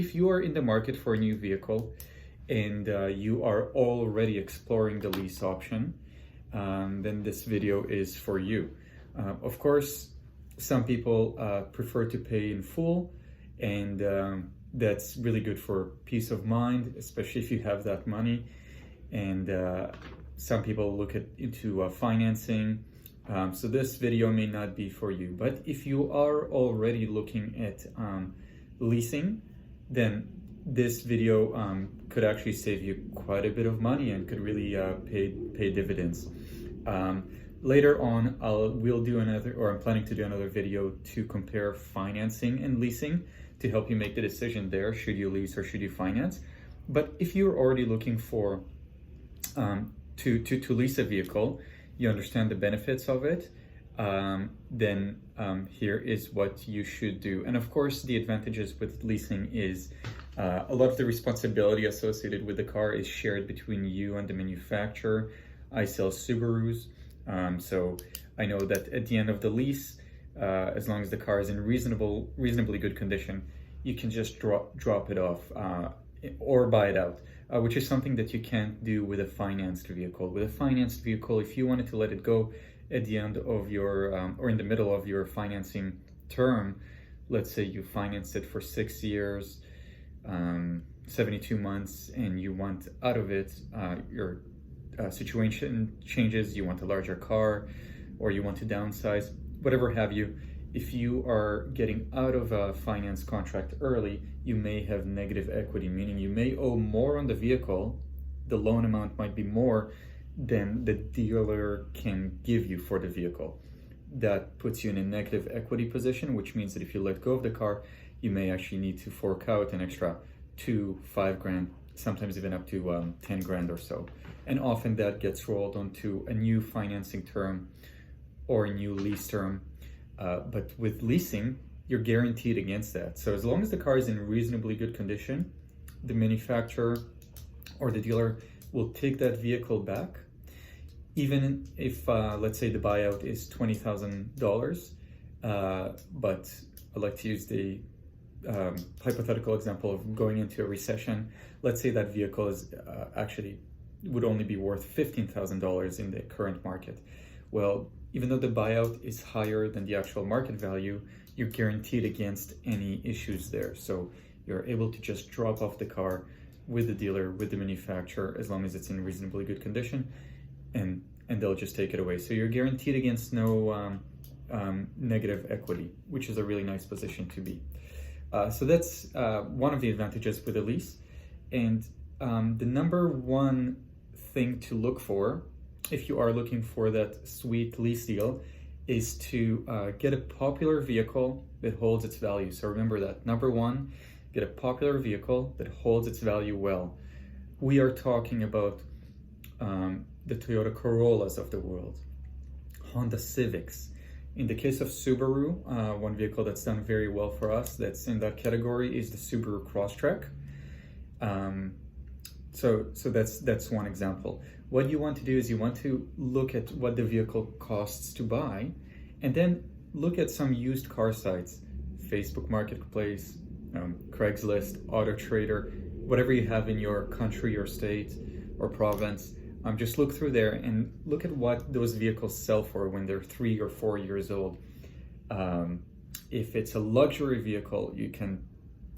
If you are in the market for a new vehicle and you are already exploring the lease option, then this video is for you. Of course, some people prefer to pay in full, and that's really good for peace of mind, especially if you have that money. And some people look into financing. So this video may not be for you, but if you are already looking at leasing, then this video could actually save you quite a bit of money and could really pay dividends. Later on, we'll do another, or I'm planning to do another video to compare financing and leasing to help you make the decision there. Should you lease or should you finance? But if you're already looking for to lease a vehicle, you understand the benefits of it, then here is what you should do. And of course, the advantages with leasing is a lot of the responsibility associated with the car is shared between you and the manufacturer. I sell Subarus, so I know that at the end of the lease, as long as the car is in reasonably good condition, you can just drop it off or buy it out, which is something that you can't do with a financed vehicle. With a financed vehicle, if you wanted to let it go at the end of your or in the middle of your financing term, let's say you financed it for 6 years, 72 months, and you want out of it, your situation changes, you want a larger car, or you want to downsize, whatever have you. If you are getting out of a finance contract early, you may have negative equity, meaning you may owe more on the vehicle. The loan amount might be more than the dealer can give you for the vehicle. That puts you in a negative equity position, which means that if you let go of the car, you may actually need to fork out an extra 2-5 grand, sometimes even up to 10 grand or so. And often that gets rolled onto a new financing term or a new lease term. But with leasing, you're guaranteed against that. So as long as the car is in reasonably good condition, the manufacturer or the dealer will take that vehicle back, even if, let's say the buyout is $20,000. But I like to use the hypothetical example of going into a recession. Let's say that vehicle is actually would only be worth $15,000 in the current market. Well, even though the buyout is higher than the actual market value, you're guaranteed against any issues there. So you're able to just drop off the car with the dealer, with the manufacturer, as long as it's in reasonably good condition, and they'll just take it away. So you're guaranteed against no negative equity, which is a really nice position to be. So that's one of the advantages with a lease. And the number one thing to look for, if you are looking for that sweet lease deal, is to get a popular vehicle that holds its value. So remember that. Number one, get a popular vehicle that holds its value well. We are talking about the Toyota Corollas of the world, Honda Civics. In the case of Subaru, one vehicle that's done very well for us that's in that category is the Subaru Crosstrek. So that's one example. What you want to do is you want to look at what the vehicle costs to buy, and then look at some used car sites, Facebook Marketplace, Craigslist, Auto Trader, whatever you have in your country or state or province. Just look through there and look at what those vehicles sell for when they're 3 or 4 years old. If it's a luxury vehicle, you can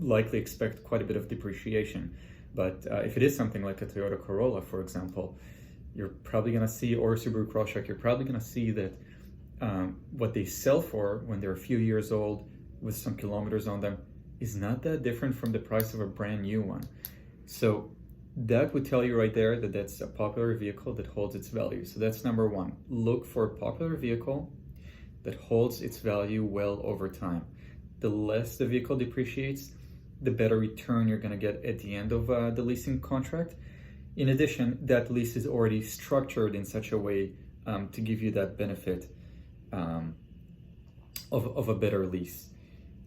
likely expect quite a bit of depreciation. But if it is something like a Toyota Corolla, for example, you're probably going to see, or Subaru Crosstrek, you're probably going to see that what they sell for when they're a few years old with some kilometers on them is not that different from the price of a brand new one. So that would tell you right there that that's a popular vehicle that holds its value. So that's number one. Look for a popular vehicle that holds its value well over time. The less the vehicle depreciates, the better return you're going to get at the end of the leasing contract. In addition, that lease is already structured in such a way to give you that benefit of a better lease.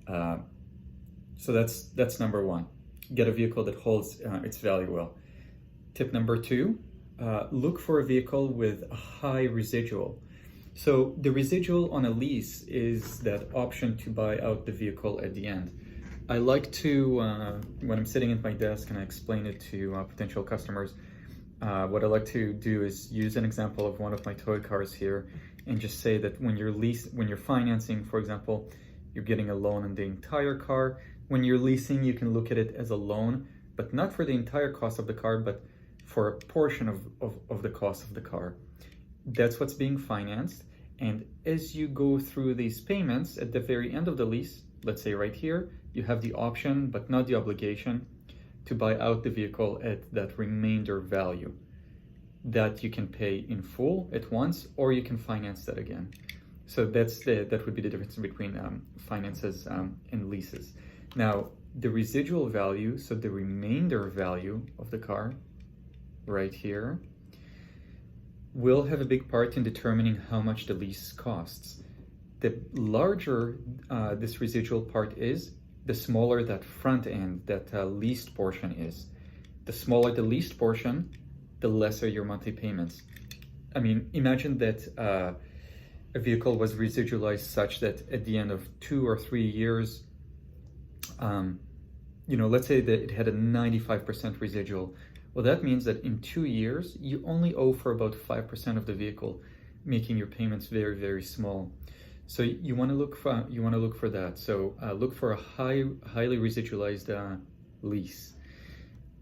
So that's number one. Get a vehicle that holds its value well. Tip number two, look for a vehicle with a high residual. So the residual on a lease is that option to buy out the vehicle at the end. I like to, when I'm sitting at my desk and I explain it to potential customers, what I like to do is use an example of one of my toy cars here and just say that when you're financing, for example, you're getting a loan on the entire car. When you're leasing, you can look at it as a loan, but not for the entire cost of the car, but for a portion of the cost of the car. That's what's being financed. And as you go through these payments at the very end of the lease, let's say right here, you have the option, but not the obligation, to buy out the vehicle at that remainder value that you can pay in full at once, or you can finance that again. So that would be the difference between finances and leases. Now, the residual value, so the remainder value of the car, right here, will have a big part in determining how much the lease costs. The larger this residual part is, the smaller that front end, that leased portion is. The smaller the leased portion, the lesser your monthly payments. I mean, imagine that a vehicle was residualized such that at the end of 2 or 3 years, let's say that it had a 95% residual. Well, that means that in 2 years, you only owe for about 5% of the vehicle, making your payments very, very small. So you want to look for that. So look for a highly residualized lease.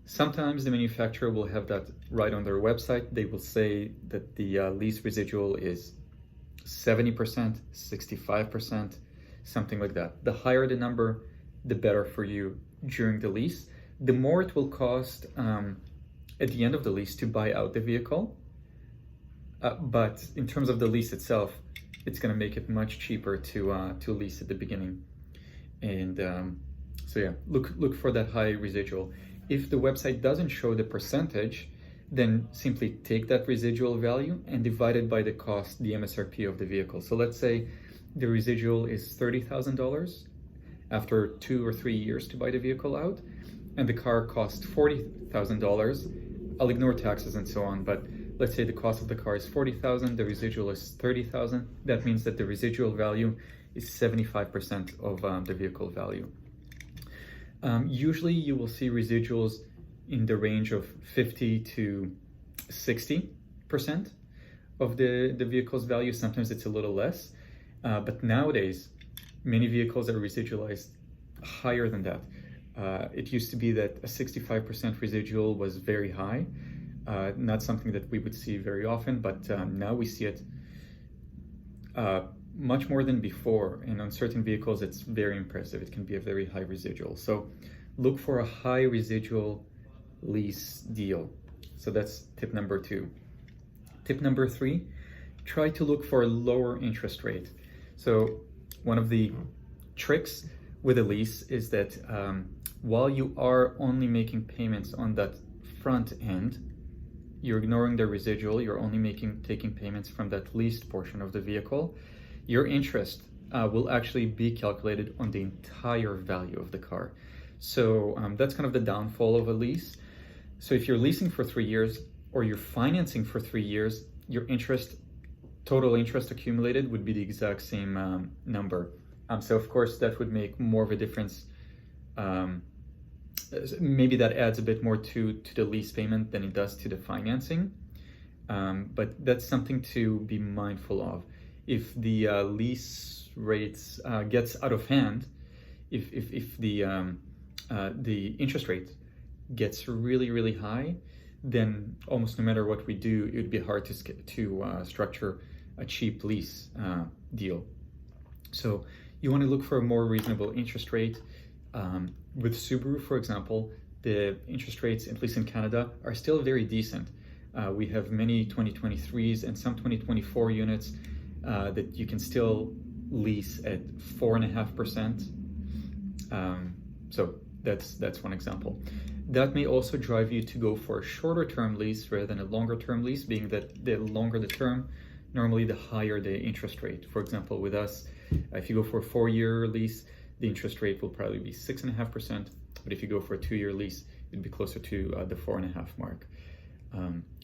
Sometimes the manufacturer will have that right on their website. They will say that the lease residual is 70%, 65%, something like that. The higher the number, the better for you during the lease. The more it will cost at the end of the lease to buy out the vehicle. But in terms of the lease itself, it's going to make it much cheaper to lease at the beginning. And so yeah, look for that high residual. If the website doesn't show the percentage, then simply take that residual value and divide it by the cost, the MSRP of the vehicle. So let's say the residual is $30,000 after 2 or 3 years to buy the vehicle out, and the car costs $40,000. I'll ignore taxes and so on, but let's say the cost of the car is $40,000, the residual is $30,000. That means that the residual value is 75% of the vehicle value. Usually you will see residuals in the range of 50 to 60% of the vehicle's value. Sometimes it's a little less, but nowadays many vehicles are residualized higher than that. It used to be that a 65% residual was very high, not something that we would see very often, but now we see it much more than before, and on certain vehicles it's very impressive. It can be a very high residual. So look for a high residual lease deal. So that's tip number 2. Tip number 3, try to look for a lower interest rate. So one of the tricks with a lease is that while you are only making payments on that front end, you're ignoring the residual, you're only taking payments from that leased portion of the vehicle. Your interest will actually be calculated on the entire value of the car. So that's kind of the downfall of a lease. So if you're leasing for 3 years or you're financing for 3 years, your total interest accumulated would be the exact same number. So of course that would make more of a difference. Maybe that adds a bit more to the lease payment than it does to the financing. But that's something to be mindful of. If the lease rates gets out of hand, if the interest rate gets really, really high, then almost no matter what we do, it would be hard to structure a cheap lease deal. So you want to look for a more reasonable interest rate. With Subaru, for example, the interest rates, at least in Canada, are still very decent. We have many 2023s and some 2024 units that you can still lease at 4.5%. So that's one example. That may also drive you to go for a shorter term lease rather than a longer term lease, being that the longer the term, normally the higher the interest rate. For example, with us, if you go for a 4-year lease, the interest rate will probably be 6.5%. But if you go for a 2-year lease, it'd be closer to the 4.5 mark.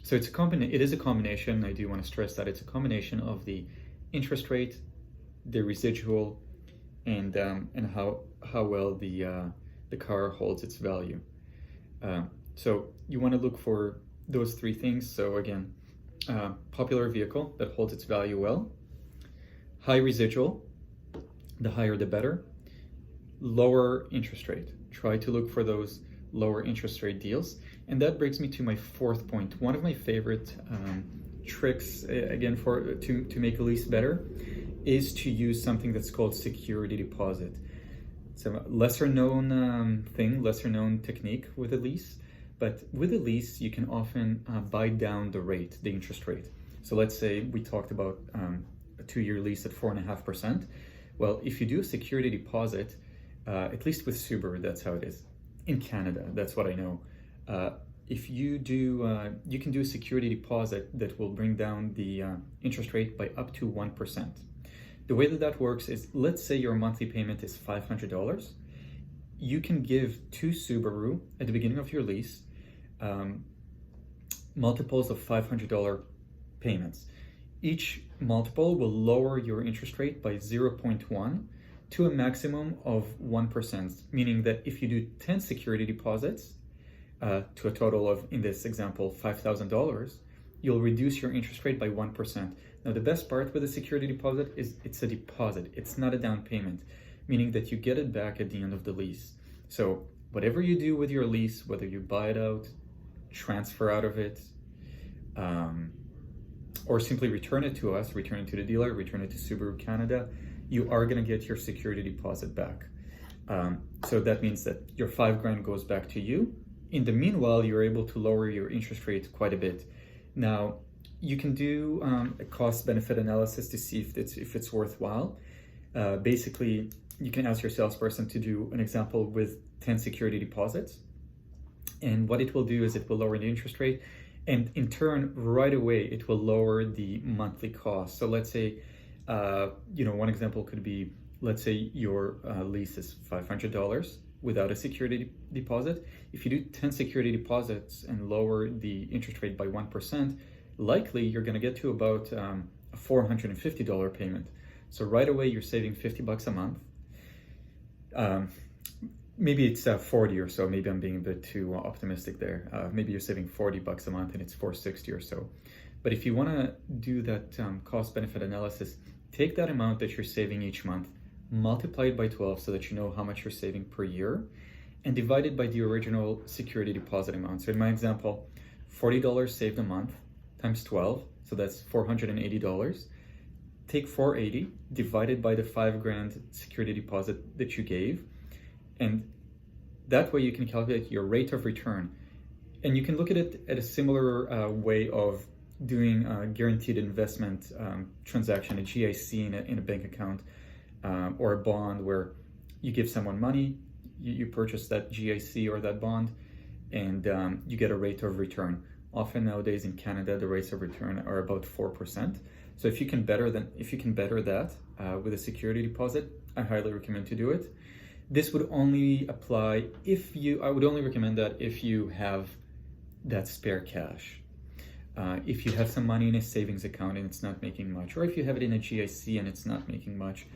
So it is a combination. I do want to stress that it's a combination of the interest rate, the residual, and how well the car holds its value. So you want to look for those three things. So again, popular vehicle that holds its value well, high residual, the higher the better, lower interest rate. Try to look for those lower interest rate deals. And that brings me to my fourth point. One of my favorite tricks, again, to make a lease better, is to use something that's called security deposit. It's a lesser known lesser known technique with a lease. But with a lease, you can often buy down the interest rate. So let's say we talked about a 2-year lease at 4.5%. Well, if you do a security deposit, at least with Subaru, that's how it is. In Canada, that's what I know. If you do, you can do a security deposit that will bring down the interest rate by up to 1%. The way that works is, let's say your monthly payment is $500. You can give to Subaru at the beginning of your lease multiples of $500 payments. Each multiple will lower your interest rate by 0.1 to a maximum of 1%, meaning that if you do 10 security deposits to a total of, in this example, $5,000, you'll reduce your interest rate by 1%. Now, the best part with a security deposit is it's a deposit. It's not a down payment, meaning that you get it back at the end of the lease. So whatever you do with your lease, whether you buy it out, transfer out of it, or simply return it to us, return it to the dealer, return it to Subaru Canada, you are going to get your security deposit back. So that means that your $5,000 goes back to you. In the meanwhile, you're able to lower your interest rate quite a bit. Now, you can do a cost-benefit analysis to see if it's worthwhile. Basically, you can ask your salesperson to do an example with 10 security deposits. And what it will do is it will lower the interest rate. And in turn, right away, it will lower the monthly cost. So let's say, one example could be, let's say your lease is $500 without a security deposit. If you do 10 security deposits and lower the interest rate by 1%, likely you're going to get to about a $450 payment. So right away, you're saving $50 a month. Maybe it's 40 or so. Maybe I'm being a bit too optimistic there. Maybe you're saving $40 a month and it's $460 or so. But if you want to do that cost-benefit analysis, take that amount that you're saving each month, multiply it by 12 so that you know how much you're saving per year, and divide it by the original security deposit amount. So in my example, $40 saved a month times 12, so that's $480. Take $480, divide it by the $5,000 security deposit that you gave, and that way you can calculate your rate of return. And you can look at it at a similar way of doing a guaranteed investment transaction, a GIC in a bank account, or a bond where you give someone money, you purchase that GIC or that bond, and you get a rate of return. Often nowadays in Canada, the rates of return are about 4%. So if you can better that with a security deposit, I highly recommend to do it. This would only apply I would only recommend that if you have that spare cash. If you have some money in a savings account and it's not making much, or if you have it in a GIC and it's not making much,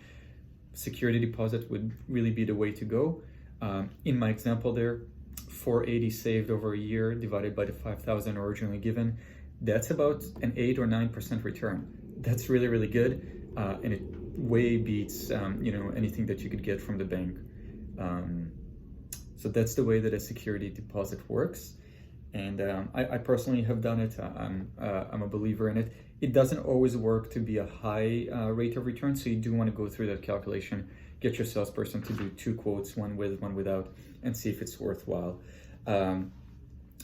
security deposit would really be the way to go. In my example there, $480 saved over a year divided by the $5,000 originally given, that's about an 8 or 9% return. That's really, really good, and it way beats anything that you could get from the bank. So that's the way that a security deposit works, and I personally have done it. I'm a believer in it. It doesn't always work to be a high rate of return, so you do want to go through that calculation, get your salesperson to do 2 quotes, one with, one without, and see if it's worthwhile.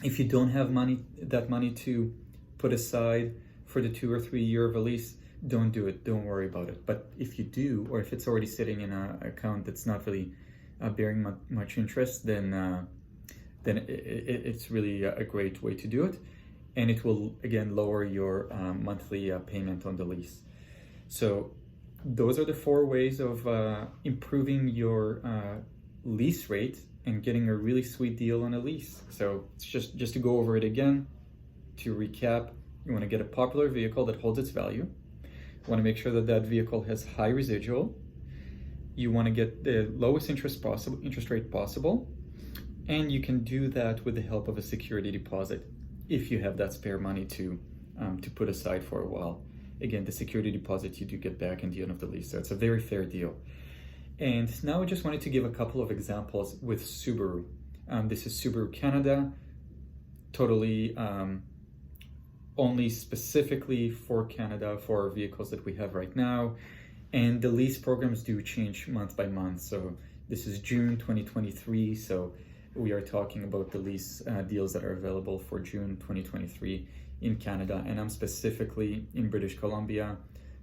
If you don't have that money to put aside for the 2 or 3 year of a lease, don't do it. Don't worry about it. But if you do, or if it's already sitting in an account that's not really bearing much interest, then it's really a great way to do it, and it will again lower your monthly payment on the lease. So those are the 4 ways of improving your lease rate and getting a really sweet deal on a lease. So it's just to go over it again, to recap, you want to get a popular vehicle that holds its value. You want to make sure that that vehicle has high residual. You want to get the lowest interest rate possible, and you can do that with the help of a security deposit if you have that spare money to put aside for a while. Again, the security deposit you do get back in the end of the lease, so it's a very fair deal. And now I just wanted to give a couple of examples with Subaru. This is Subaru Canada, totally only specifically for Canada for vehicles that we have right now. And the lease programs do change month by month. So this is June 2023. So we are talking about the lease deals that are available for June 2023 in Canada. And I'm specifically in British Columbia.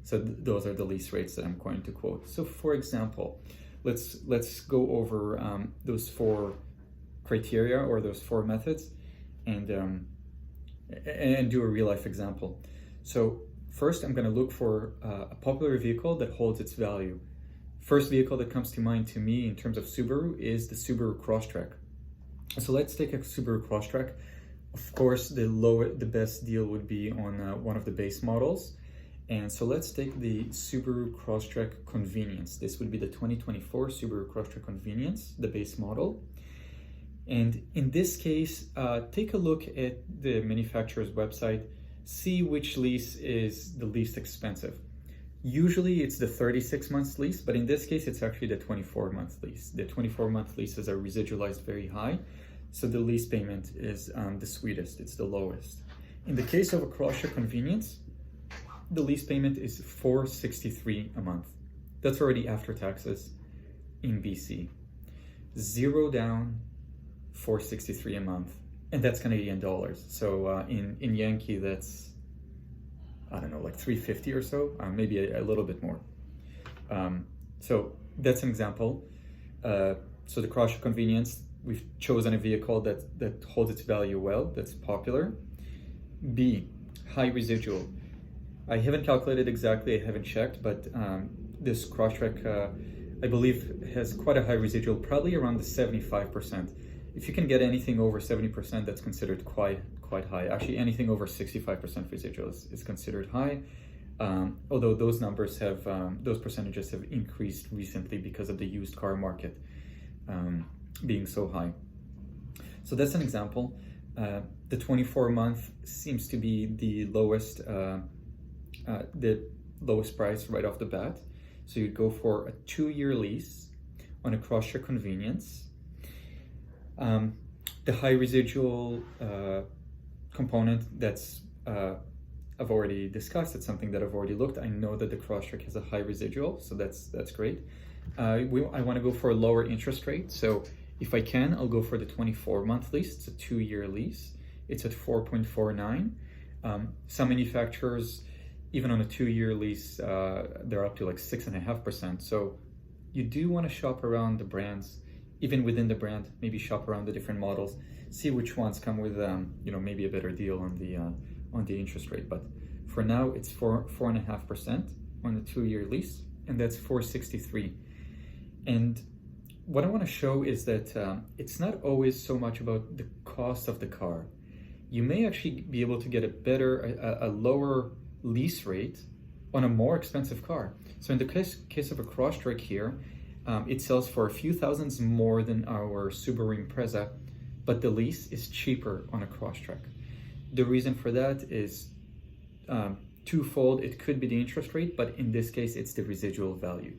So those are the lease rates that I'm going to quote. So for example, let's go over those 4 criteria or those 4 methods and do a real life example. So first, I'm going to look for a popular vehicle that holds its value. First vehicle that comes to mind to me in terms of Subaru is the Subaru Crosstrek. So let's take a Subaru Crosstrek. Of course, the best deal would be on one of the base models. And so let's take the Subaru Crosstrek Convenience. This would be the 2024 Subaru Crosstrek Convenience, the base model. And in this case, take a look at the manufacturer's website, see which lease is the least expensive. Usually it's the 36 months lease, but in this case, it's actually the 24-month lease. The 24-month leases are residualized very high, so the lease payment is the sweetest, it's the lowest. In the case of a Crosstrek Convenience, the lease payment is $463 a month. That's already after taxes in BC. 0 down, $463 a month, and that's Canadian dollars. So in Yankee, that's, I don't know, like $350 or so, maybe a little bit more. So that's an example. So the Crosstrek Convenience, we've chosen a vehicle that holds its value well, that's popular. B, high residual. I haven't calculated exactly, I haven't checked, but this Crosstrek, I believe, has quite a high residual, probably around the 75%. If you can get anything over 70%, that's considered quite high. Actually, anything over 65% residual is considered high. Although those numbers have, those percentages have increased recently because of the used car market being so high. So that's an example. The 24-month seems to be the lowest price right off the bat. So you'd go for a 2-year lease on a Crosstrek Convenience. The high residual component, that's I've already discussed. It's something that I've already looked. I know that the Crosstrek has a high residual, so that's great. I want to go for a lower interest rate. So if I can, I'll go for the 24-month lease. It's a 2-year lease. It's at 4.49. Some manufacturers, even on a 2-year lease, they're up to like 6.5%. So you do want to shop around the brands, even within the brand, maybe shop around the different models, see which ones come with, maybe a better deal on the interest rate. But for now, it's 4.5% on the 2-year lease, and that's $463. And what I want to show is that it's not always so much about the cost of the car. You may actually be able to get a lower lease rate on a more expensive car. So in the case of a Crosstrek here, it sells for a few thousands more than our Subaru Impreza, but the lease is cheaper on a Crosstrek. The reason for that is twofold. It could be the interest rate, but in this case, it's the residual value.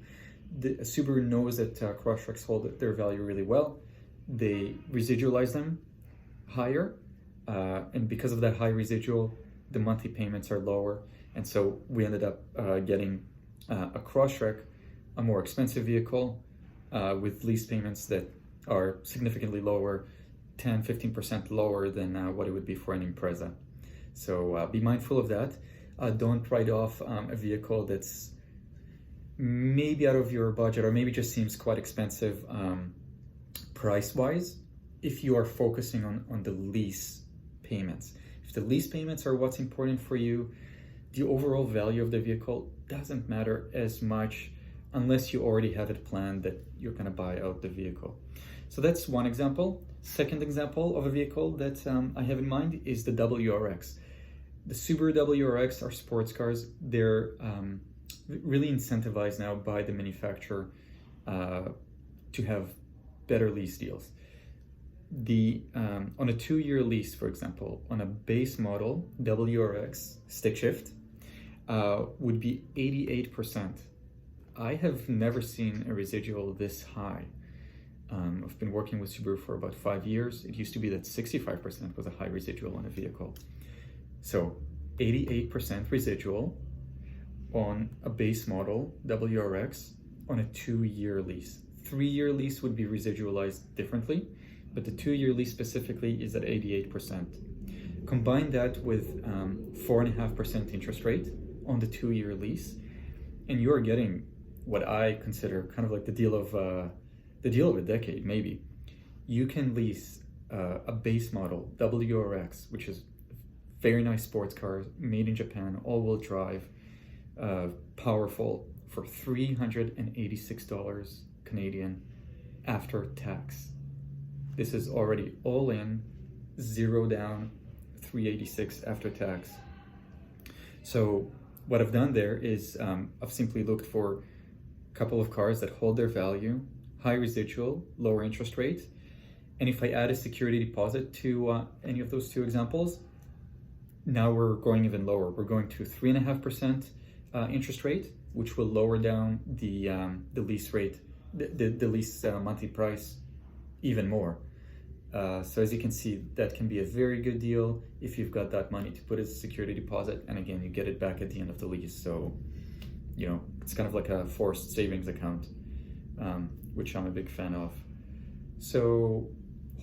Subaru knows that Crosstreks hold their value really well. They residualize them higher, and because of that high residual, the monthly payments are lower. And so we ended up getting a Crosstrek, a more expensive vehicle with lease payments that are significantly lower, 10-15% lower than what it would be for an Impreza. So be mindful of that. Don't write off a vehicle that's maybe out of your budget or maybe just seems quite expensive price-wise if you are focusing on the lease payments. If the lease payments are what's important for you, the overall value of the vehicle doesn't matter as much unless you already have it planned that you're going to buy out the vehicle. So that's one example. Second example of a vehicle that I have in mind is the WRX. The Subaru WRX are sports cars. They're really incentivized now by the manufacturer to have better lease deals. On a 2-year lease, for example, on a base model WRX stick shift would be 88%. I have never seen a residual this high. I've been working with Subaru for about 5 years. It used to be that 65% was a high residual on a vehicle. So 88% residual on a base model WRX on a 2-year lease. 3-year lease would be residualized differently, but the 2-year lease specifically is at 88%. Combine that with 4.5% interest rate on the 2-year lease, and you are getting what I consider kind of like the deal of a decade, maybe. You can lease a base model WRX, which is a very nice sports car, made in Japan, all-wheel drive, powerful, for $386 Canadian after tax. This is already all in, 0 down, $386 after tax. So what I've done there is I've simply looked for a couple of cars that hold their value, high residual, lower interest rate. And if I add a security deposit to any of those two examples, now we're going even lower. We're going to 3.5% interest rate, which will lower down the lease rate, the lease monthly price even more. So as you can see, that can be a very good deal if you've got that money to put as a security deposit. And again, you get it back at the end of the lease. So, you know, it's kind of like a forced savings account, which I'm a big fan of. So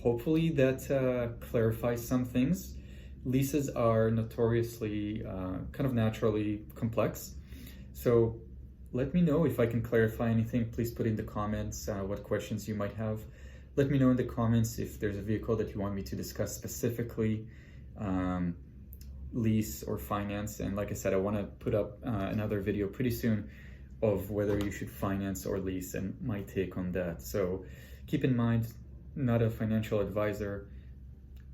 hopefully that clarifies some things. Leases are notoriously kind of naturally complex. So let me know if I can clarify anything. Please put in the comments what questions you might have. Let me know in the comments if there's a vehicle that you want me to discuss specifically, lease or finance. And like I said, I want to put up another video pretty soon of whether you should finance or lease and my take on that. So keep in mind, not a financial advisor.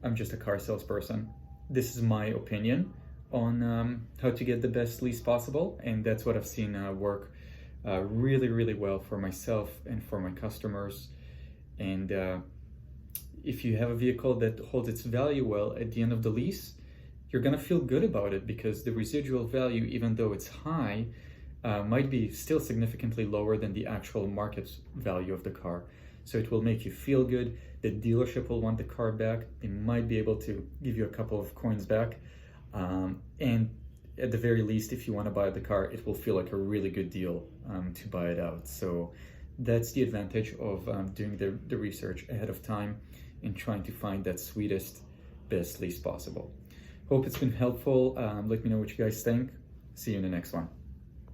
I'm just a car salesperson. This is my opinion on how to get the best lease possible. And that's what I've seen work really, really well for myself and for my customers. And if you have a vehicle that holds its value well at the end of the lease, you're gonna feel good about it because the residual value, even though it's high, might be still significantly lower than the actual market value of the car. So it will make you feel good. The dealership will want the car back. They might be able to give you a couple of coins back. And at the very least, if you want to buy the car, it will feel like a really good deal to buy it out. So that's the advantage of doing the research ahead of time and trying to find that sweetest, best lease possible. Hope it's been helpful. Let me know what you guys think. See you in the next one.